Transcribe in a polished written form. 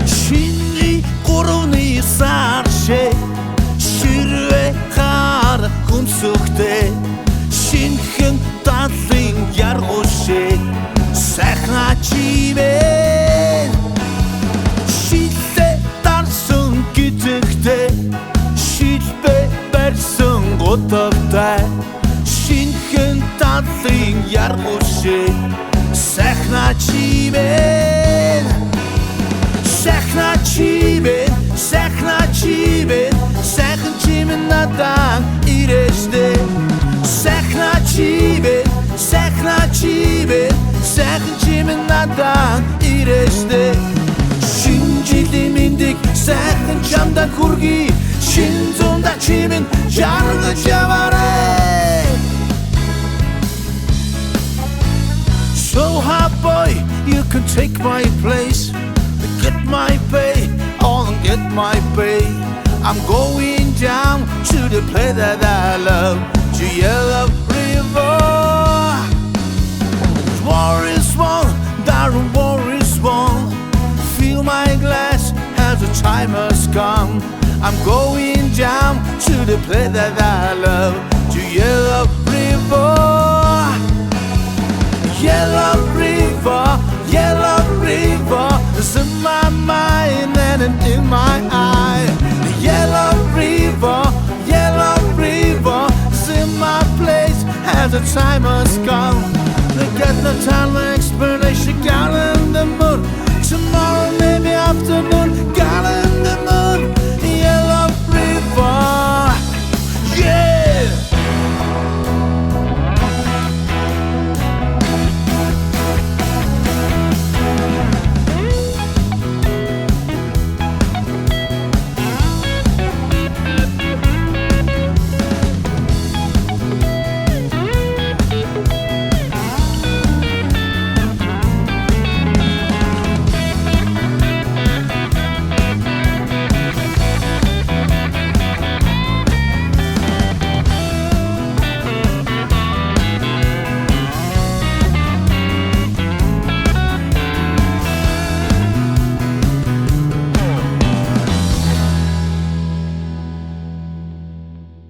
Шиний гуравны саршээ ширвэ хар хүмсөхтэй шинхэн талын яргуушээ сайхна чимээ шилээ дарсан гизэгтэй шилбэ барьсан готовтай шинхэн талын яргуушээ сайхна чимээ сайхна чимээ сайхан чимээ надад ирэжтэй сайхан чимээ надад ирэжтэй шинэ жилийн мэндийг сайхан чамдаа хүргэе шинэ зунда чимээ жаргаж яваарай. So hot boy, you can take my place, get my pay, all get my pay. I'm going down to the place that I love, to Yellow River. War is won, darling, war is won. Fill my glass as the time has come. I'm going down to the place that I love, to Yellow River. Yellow River, Yellow River, it's in my mind and in my eye. The Yellow River, Yellow River, it's in my place as the time has come. They get no time, explanation, got in the mood. Tomorrow, maybe after